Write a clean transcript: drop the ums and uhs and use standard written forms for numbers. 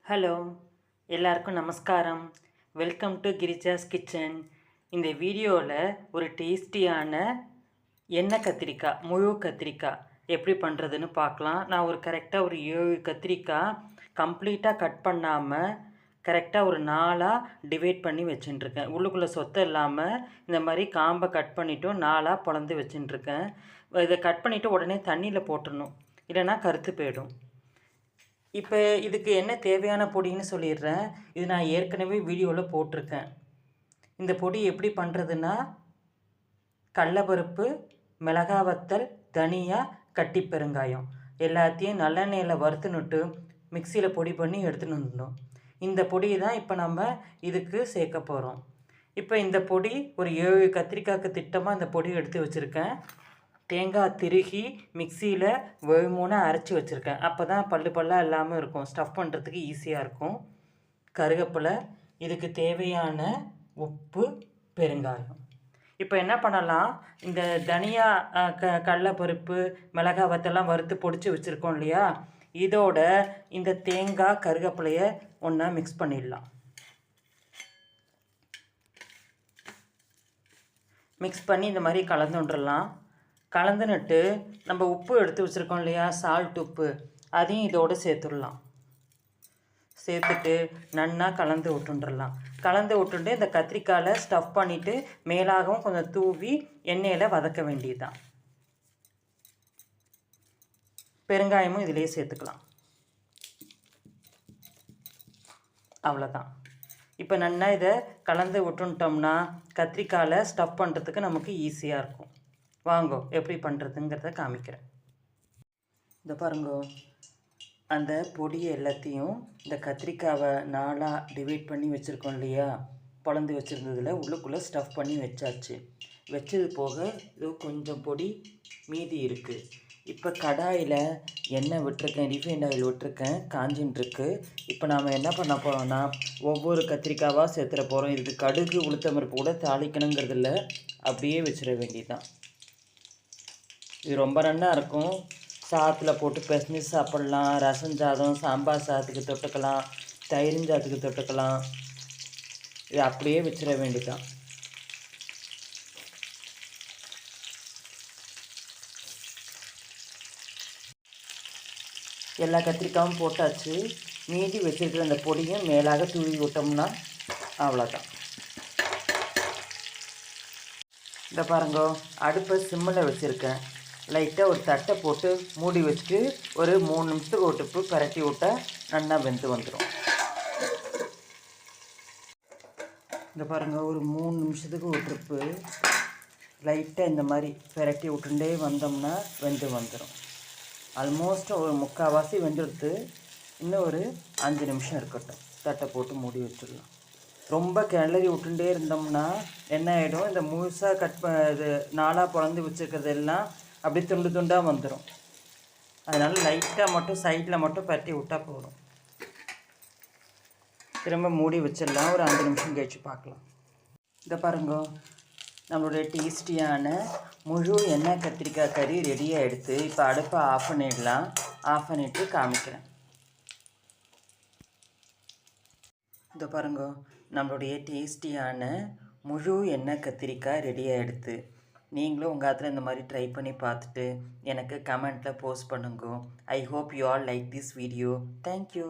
Hello, எல்லாருக்கும் நமஸ்காரம். Welcome to Girija's kitchen. இந்த வீடியோவில் ஒரு டேஸ்டியான எண்ணெய் கத்திரிக்காய், முழு கத்திரிக்காய் எப்படி பண்ணுறதுன்னு பார்க்கலாம். நான் கரெக்டாக ஒரு 7 கத்திரிக்காய் கம்ப்ளீட்டாக கட் பண்ணாமல் கரெக்டாக ஒரு 4ஆக டிவைட் பண்ணி வச்சுட்டுருக்கேன். உள்ளுக்குள்ளே சொத்தை இல்லாமல் இந்த மாதிரி காம்பை கட் பண்ணிவிட்டு 4ஆக பொளந்து வச்சுட்டுருக்கேன். இதை கட் பண்ணிவிட்டு உடனே தண்ணியில் போட்டுடணும், இல்லைன்னா கருத்து போயிடும். இப்போ இதுக்கு என்ன தேவையான பொடின்னு சொல்லிடுறேன். இது நான் ஏற்கனவே வீடியோவில் போட்டிருக்கேன். இந்த பொடி எப்படி பண்ணுறதுன்னா, கடலைப்பருப்பு, மிளகா வத்தல், தனியா, கட்டி பெருங்காயம் எல்லாத்தையும் நல்லெண்ணெயில் வறுத்துனுட்டு மிக்சியில் பொடி பண்ணி எடுத்துன்னு வந்துடணும். இந்த பொடியை தான் இப்போ நம்ம இதுக்கு சேர்க்க போகிறோம். இப்போ இந்த பொடி ஒரு 7 கத்திரிக்காய்க்கு திட்டமாக இந்த பொடி எடுத்து வச்சுருக்கேன். தேங்காய் திருகி மிக்சியில் வெறுமூணாக அரைச்சி வச்சுருக்கேன். அப்போ தான் பல்லாக இல்லாமல் இருக்கும், ஸ்டஃப் பண்ணுறதுக்கு ஈஸியாக இருக்கும். கருவேப்பிலை, இதுக்கு தேவையான உப்பு, பெருங்காயம். இப்போ என்ன பண்ணலாம், இந்த தனியா கடலைப்பருப்பு, மிளகாய் வத்தெல்லாம் வறுத்து பொடிச்சு வச்சுருக்கோம் இல்லையா, இதோட இந்த தேங்காய் கருவேப்பிலையை ஒன்றா மிக்ஸ் பண்ணிடலாம். மிக்ஸ் பண்ணி இந்த மாதிரி கலந்து விட்டுறலாம். கலந்துன்னுட்டு நம்ம உப்பு எடுத்து வச்சுருக்கோம் இல்லையா, சால்ட் உப்பு, அதையும் இதோடு சேர்த்துடலாம். சேர்த்துட்டு நன்னா கலந்து விட்டுடலாம். கலந்து விட்டுட்டு இந்த கத்திரிக்காயில் ஸ்டஃப் பண்ணிவிட்டு மேலாகவும் கொஞ்சம் தூவி எண்ணெயில் வதக்க வேண்டியதுதான். பெருங்காயமும் இதிலே சேர்த்துக்கலாம். அவ்வளோதான். இப்போ நன்னா இதை கலந்து விட்டுட்டோம்னா கத்திரிக்காயில் ஸ்டஃப் பண்ணுறதுக்கு நமக்கு ஈஸியாக இருக்கும். வாங்கோ எப்படி பண்ணுறதுங்கிறத காமிக்கிறேன். இந்த பாருங்கோ, அந்த பொடியை எல்லாத்தையும் இந்த கத்திரிக்காவை 4ஆக டிவைட் பண்ணி வச்சுருக்கோம் இல்லையா, பொளந்து வச்சுருந்ததில் உள்ளுக்குள்ளே ஸ்டஃப் பண்ணி வச்சாச்சு. வச்சது போக இது கொஞ்சம் பொடி மீதி இருக்குது. இப்போ கடாயில் எண்ணெய் விட்டுருக்கேன், ரிஃபைண்ட் ஆயில் விட்டுருக்கேன், காஞ்சின்ட்டுருக்கு. இப்போ நாம் என்ன பண்ண போகிறோம்னா, ஒவ்வொரு கத்திரிக்காவாக சேர்த்துட போகிறோம். இதுக்கு கடுகு உளுத்தம்பருப்பு கூட தாளிக்கணுங்கிறதில்ல, அப்படியே வச்சிட வேண்டியதுதான். இது ரொம்ப நல்லா இருக்கும். சாதத்தில் போட்டு பிசைஞ்சு சாப்பிட்லாம், ரசம் சாதம், சாம்பார் சாதத்துக்கு தொட்டுக்கலாம், தயிர் சாதத்துக்கு தொட்டுக்கலாம். இது அப்படியே வச்சிட வேண்டியதுதான். எல்லா கத்திரிக்காயும் போட்டாச்சு. மீதி வச்சுருக்கிற அந்த பொடியும் மேலாக தூவி விட்டோம்னா அவ்வளோதான். இந்த பாருங்கோ, அடுப்பை சிம்மில் வச்சுருக்கேன். லைட்டாக ஒரு தட்டை போட்டு மூடி வச்சுட்டு ஒரு 3 நிமிஷத்துக்கு ஒரு ட்ரிப்பு பரட்டி விட்டால் நல்லா வெந்து வந்துடும். இந்த பாருங்கள், ஒரு 3 நிமிஷத்துக்கு ஒரு ட்ரிப்பு லைட்டாக இந்த மாதிரி பரட்டி விட்டுட்டே வந்தோம்னா வெந்து வந்துடும். ஆல்மோஸ்ட் ஒரு 3/4 வெந்துடுத்து. இன்னும் ஒரு 5 நிமிஷம் இருக்கட்டும். தட்டை போட்டு மூடி வச்சிடலாம். ரொம்ப கிளறி விட்டுட்டே இருந்தோம்னா என்ன ஆகிடும், இந்த முழுசாக இது 4ஆக பொளந்து வச்சுருக்கிறதெல்லாம் அப்படியே துண்டு துண்டாக வந்துடும். அதனால் லைட்டாக மட்டும் சைடில் மட்டும் பரட்டி விட்டால் போதும். திரும்ப மூடி வச்சிடலாம். ஒரு 5 நிமிஷம் கழிச்சு பார்க்கலாம். இதை பாருங்க, நம்மளுடைய டேஸ்டியான முழு எண்ணெய் கத்திரிக்காய் கறி ரெடியாக எடுத்து இப்போ அடுப்பை ஆஃப் பண்ணிடலாம். ஆஃப் பண்ணிவிட்டு காமிக்கிறேன். இதை பாருங்க, நம்மளுடைய டேஸ்டியான முழு எண்ணெய் கத்திரிக்காய் ரெடியாக எடுத்து நீங்களும் உங்கள் ஆத்தில் இந்த மாதிரி ட்ரை பண்ணி பார்த்துட்டு எனக்கு கமெண்ட்டில் போஸ்ட் பண்ணுங்க. I hope you all like this video. Thank you.